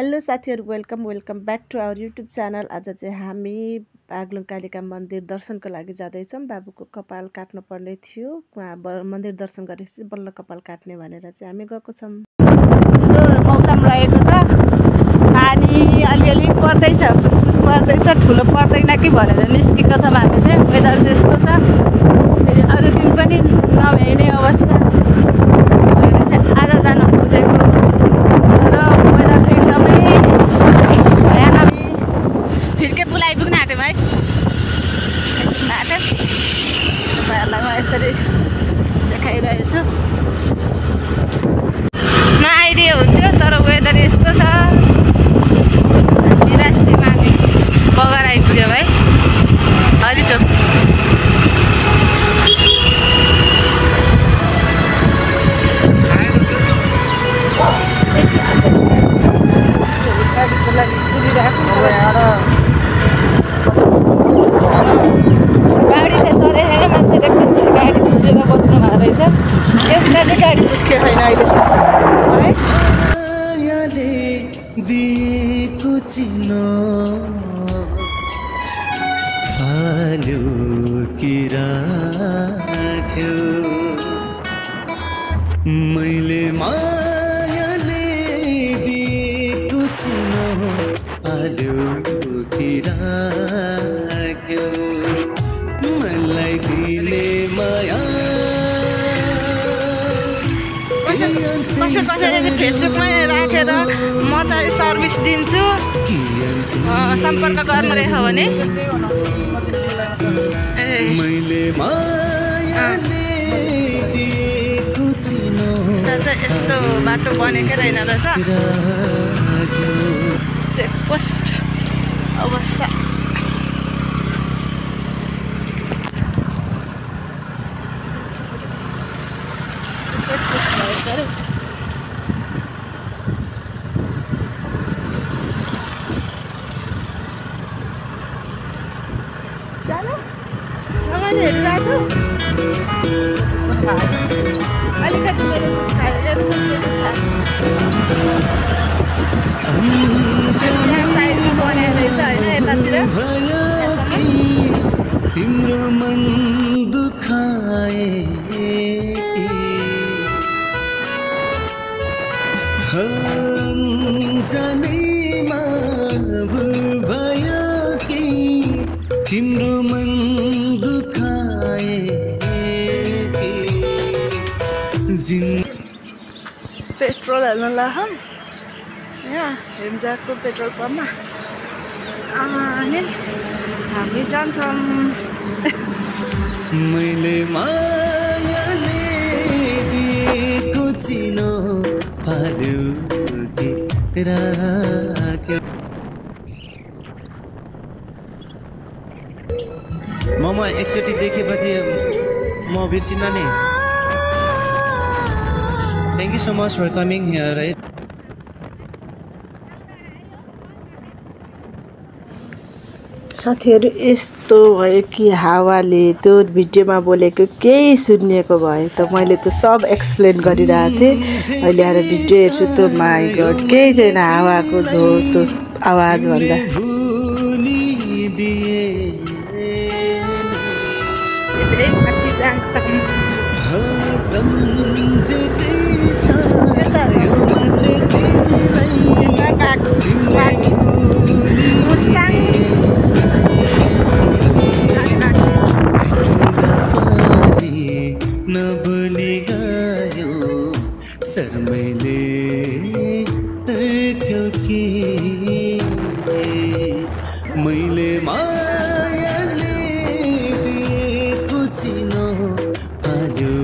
Hello साथीहरु welcome back to our YouTube channel. आज चाहिँ हामी बागलुङ कालिका मन्दिर दर्शनको लागि जाँदैछौँ। बाबुको कपाल काट्नु पर्ने थियो, उहाँ मन्दिर दर्शन गरेपछि बल्ल कपाल काट्ने भनेर चाहिँ हामी गएको छौँ। यस्तो मौसम रहेको छ, पानी अलिअलि पर्दैछ, पुसपुस पर्दैछ, ठुलो पर्दैन कि भनेर निस्केको छौँ हामी चाहिँ। वेदर त्यस्तो छ, फेरि अरू दिन पनि नभ्याइने अवस्था भएर चाहिँ आज जानु खोजेको। फिर्के पुल आइपुग्न आँट्यौँ है, तपाईँहरूलाई म यसरी देखाइरहेछु। नआइदिए हुन्थ्यो, तर वेदर यस्तो छ। राष्ट्रियमा हामी बगर आइपुग्यौँ है, हरिचोक। गाडी चाहिँ चढे मान्छे देख्नु गाडी बुझेर बस्नु भएको रहेछ। एउटा चाहिँ गाडी बुझ्के छैन अहिलेसम्म है। मैले मायाले दिएको चिनो पाल्यो कि राख्यो, मलाई दिने माया। कसैले फेसबुकमै राखेर म चाहिँ सर्भिस दिन्छु, सम्पर्क गर्नु रहेछ भने। मैले मायाले दिएको चिनो यस्तो बाटो बनेकै रहेन रहेछ। चेकपोस्ट अवस्था। चलो मैले हेरिरहेको अलिकति तिम्रो मन दुखाए जानेमा भुल भयो कि तिम्रो मन दुखाए पेट्रोल हाल्न लाग्यौँ यहाँ हेम्जाको पेट्रोल पम्पमा। अनि हामी जान्छौँ। मैले मायाले दिएको चिनो पाल्यो कि राख्यो। म एकचोटि देखेपछि म बिर्सिन नि। Thank you so much for coming here, right? साथीहरु यस्तो भयो कि हावाले त्यो भिडियोमा बोलेको केही सुनिएको भयो त मैले त सब एक्सप्लेन गरिरहेको थिएँ। अहिले आएर भिडियो हेर्छु त माई गॉड केही छैन हावाको झोतो आवाज भन्दा। नबोली गयो शर्मैले तर्क्यो कि मैले मायाले दिएको चिनो पाल्यो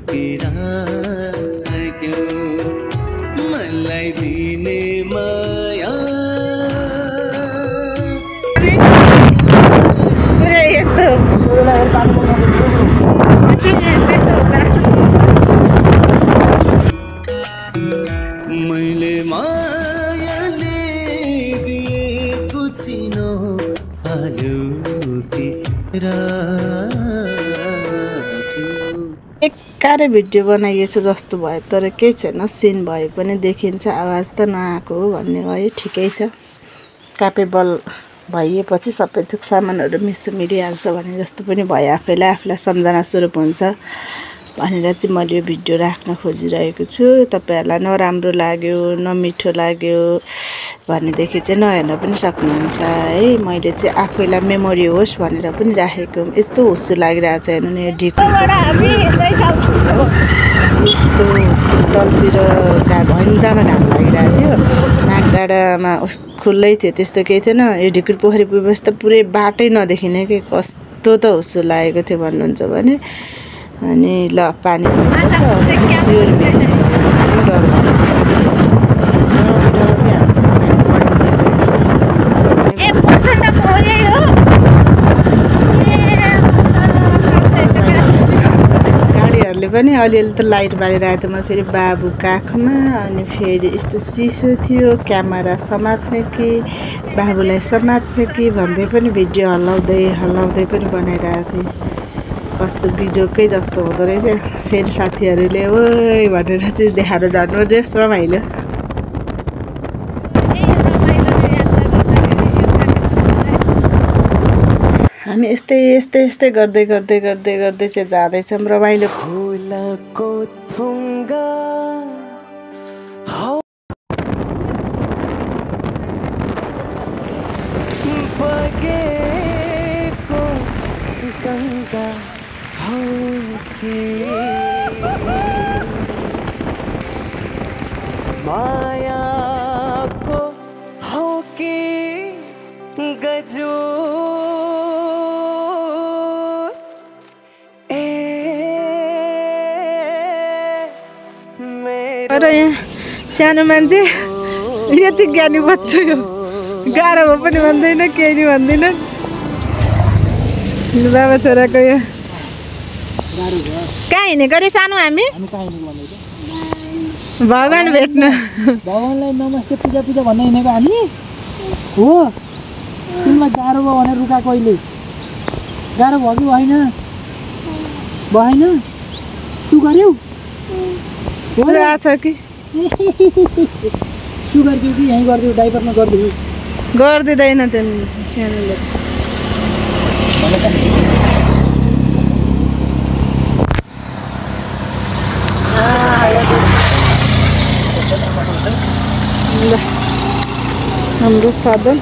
कि राख्यो, मलाई दिने माया। मैले मायाले दिएको चिनो पाल्यो कि राख्यो। बिस्तारै भिडियो बनाइएछ जस्तो भयो तर केही छैन सिन भए पनि देखिन्छ आवाज त नआएको हो भन्ने है ठिकै छ क्यापेबल भइएपछि सबै थुक सामानहरू मिरिहाल्छ भने जस्तो पनि भयो आफूलाई सम्झना स्वरूप हुन्छ भनेर चाहिँ मैले यो भिडियो राख्न खोजिरहेको छु तपाईहरुलाई नराम्रो लाग्यो नमिठो लाग्यो भनेदेखि चाहिँ नहेर्न पनि सक्नुहुन्छ है मैले चाहिँ आफैलाई मेमोरी होस् भनेर पनि राखेको यस्तो हुस्सु लागिरहेको छ हेर्नु नि ढिकुबाट हामी हिँड्दै यस्तो तलतिर भैन्जामा घाम लागिरहेको थियो नाक डाँडामा खुल्लै थियो त्यस्तो केही थिएन यो ढिकुर पोखरी पुगेपछि त पुरै बाटै नदेखिने कि कस्तो त हुस्सु लागेको थियो भन्नुहुन्छ भने अनि ल पानी सियोर गाडीहरूले पनि अलिअलि त लाइट बालिरहेको थियो म फेरि बाबु काखमा अनि फेरि यस्तो चिसो थियो क्यामेरा समात्ने कि बाबुलाई समात्ने कि भन्दै पनि भिडियो हल्लाउँदै पनि बनाइरहेको थिएँ कस्तो बिजोकै जस्तो हुँदो रहेछ फेरि साथीहरूले ओइ भनेर चाहिँ देखाएर जानु जस रमाइलो हामी यस्तै गर्दै चाहिँ जाँदैछौँ रमाइलो फुलको थुङ्गा बगेको गङ्गा हो कि मायाको हो कि गजो र यहाँ सानो मान्छे यति ज्ञानी बच्चा यो गाह्रो भए पनि भन्दैन केही नि भन्दैन बाबा छोराको यो कहाँ हिँडेको अरे सानो हामी भगवान भेट्न भगवानलाई नमस्ते पूजा भन्ने हिँडेको हामी हो तिमीलाई गाह्रो भयो भनेर रुका कहिले गाह्रो भयो कि भएन सु गर्यौ छ कि सु गरिदिउ कि यहीँ गरिदिउ डाइपरमा गरिदिउ गरिदिँदैन त्यहाँ च्यानलले हाम्रो साधन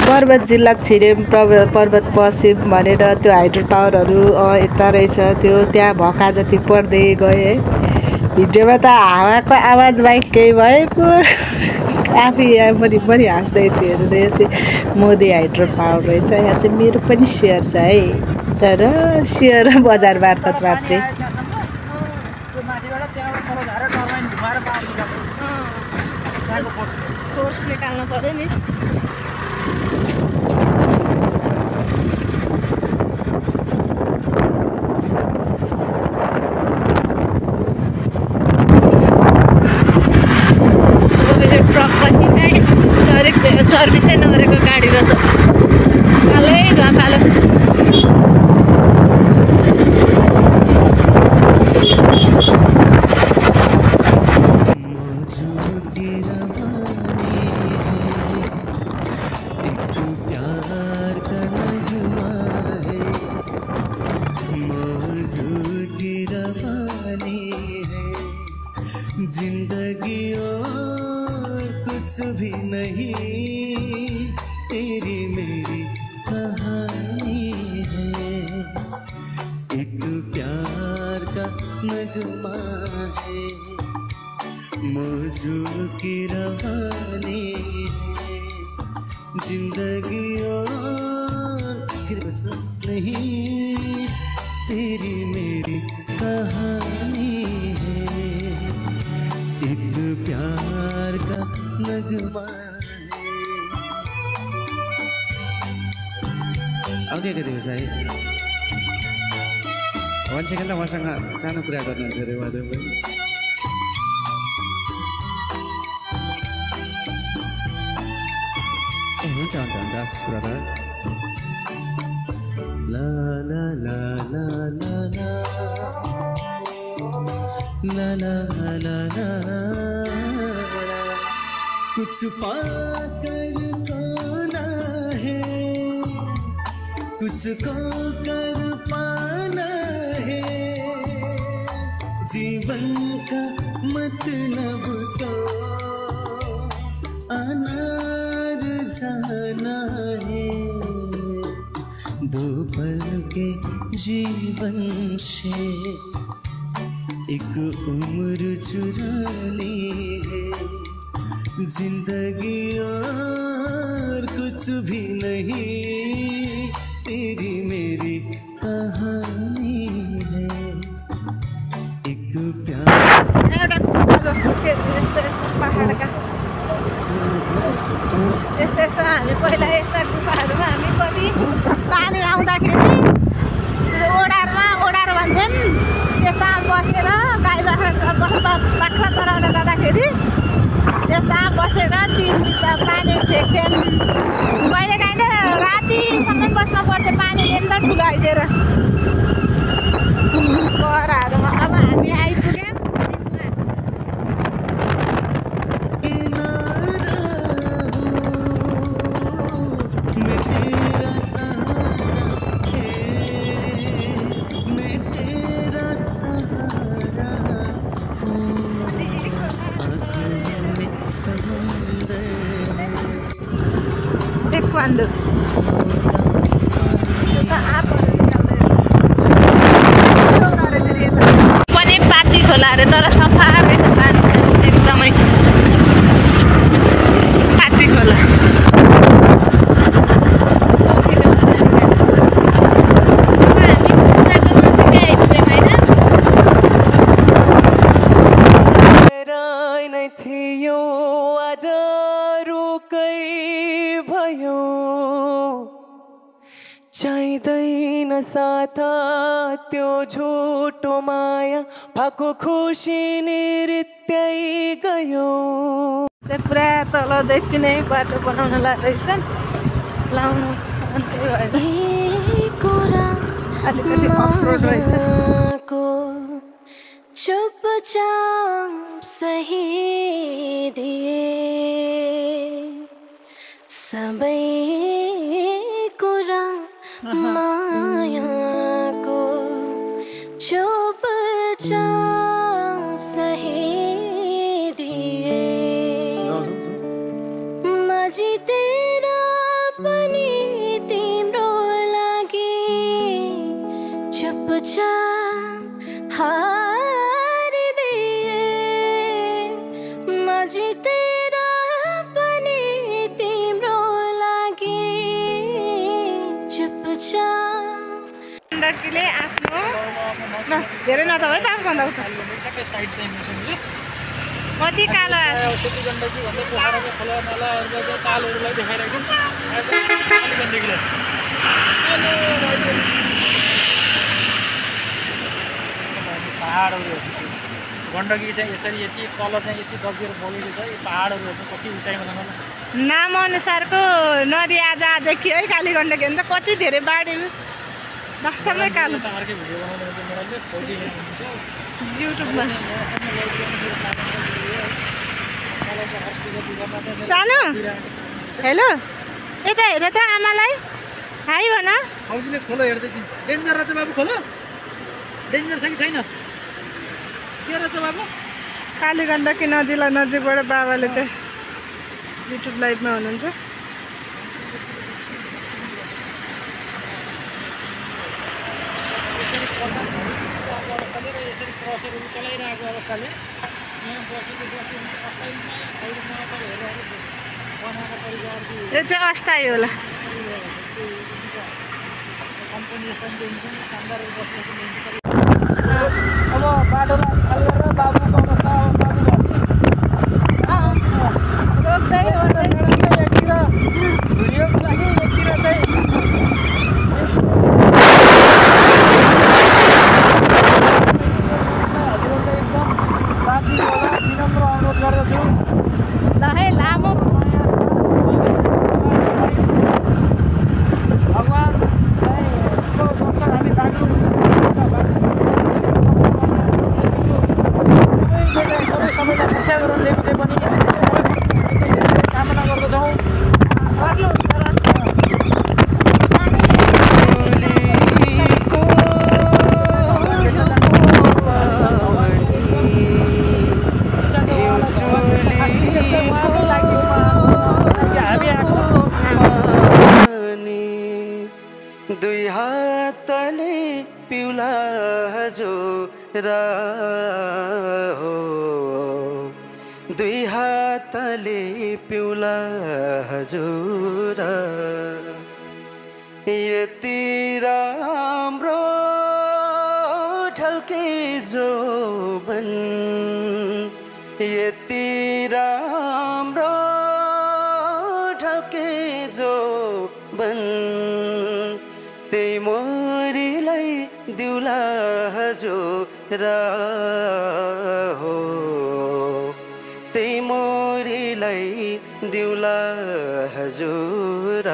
पर्वत जिल्ला छिरे पर्वत पश्चिम भनेर त्यो हाइड्रो टावरहरू यता रहेछ त्यो त्यहाँ भका जति पर्दै गए है भिडियोमा त हावाको आवाज बाहेक केही भएको आफै यहाँ पनि हाँस्दैछु हेर्दै चाहिँ मोदी हाइड्रो पावर रहेछ यहाँ चाहिँ मेरो पनि सेयर छ है तर सेयर बजार मार्फत मात्रै फोर्स निकाल्नु पर्यो नि सर्भिसै नगरेको गाडी रहेछ कालै ढुवापालो जिंदगी और कुछ भी नहीं तेरी मेरी कहानी है एक प्यार का नगमा है मौजू की रवानी है जिंदगी और नहीं तेरी मेरी कहानी है एक प्यार का नगमा आउँदै कति हो साई 1 सेकेन्ड उहाँसँग सानो कुरा गर्नुहुन्छ अरे उहाँले पनि हुन्छ हुन्छ हुन्छ हस् ब्रदर ला ला ला ला ला ला ला ला ला कुछ पाकर पाना है कुछ को कर पाना है जीवन का मतलब तो अनार जाना है दो पल के जीवन से एक उम्र चुरानी है जिंदगी और कुछ भी नहीं तेरी मेरी कहानी है एक प्यार यस्तो यस्तो हामी पहिला यस्ता गुफाहरूमा हामी कति पानी आउँदाखेरि ओडारमा ओडार भन्थ्यौँ त्यस्ता बसेर गाई बाख्रा चराउन जाँदाखेरि त्यस्ता बसेर दिनभित्र पानी छेक्थ्यौँ कहिले काहीँ त रातिसम्म बस्न पर्थ्यो पानी डेन्जर ठुलो आइदिएर गराहरूमा अब हामी आइपुग्यौँ Cuantos पनि पाती खोला अरे तर सफा रहेछ पानी एकदमै पाती खोला चाहिँदैन साथ त्यो झुटो माया भएको खुसी नृत्यै गयो चाहिँ पुरा तलदेखि नै बाटो बनाउन लाग्दैछन् लाउनु अलिकति अफरोड रहेछ चुपचाप सही दिए सबै कुरा मायाको चुपचाप सही दिए म जितेर पनि तिम्रो लागि चुपचाप हारिदिए म जितेर पनि तिम्रो लागि गण्डकीले आफ्नो धेरै नभए पाँचभन्दा उता कति कालो सेती गण्डकी भन्दै पोखराको खोला नालाहरूको तालहरूलाई देखाइरहेको गण्डकीले पहाडहरू गण्डकी चाहिँ यसरी यति तल चाहिँ यति दबिएर बगेको छ यो पहाडहरू चाहिँ कति उचाइमा जानु नाम अनुसारको नदी आज देखियो है काली गण्डकी भने त कति धेरै बाढी वास्तवमै कालो अर्कै भिडियो बनाउँदै युट्युबमा सानो हेलो यता हेर त आमालाई हाई भन आउजीले खोलो हेर्दैछु डेन्जर रहेछ बाबु खोलो डेन्जर छ कि छैन के रहेछ बाबु काली गण्डकी नदीलाई नजिकबाट बाबाले त युट्युब लाइभमा हुनुहुन्छ चलाइरहेको अवस्थाले यो चाहिँ अस्थायी होला अब बाटोलाई खाली गरेर बाबुको अवस्था रोक्दै भिडियोको लागि यतिर चाहिँ ल है लामो हो दुई हातले पिउला हजुर यति राम्रो ढल्के जोबन यति राम्रो ढल्के जोबन त्यही मोरीलाई दिउला हजुर हो त्यही मोरीलाई दिउला हजुर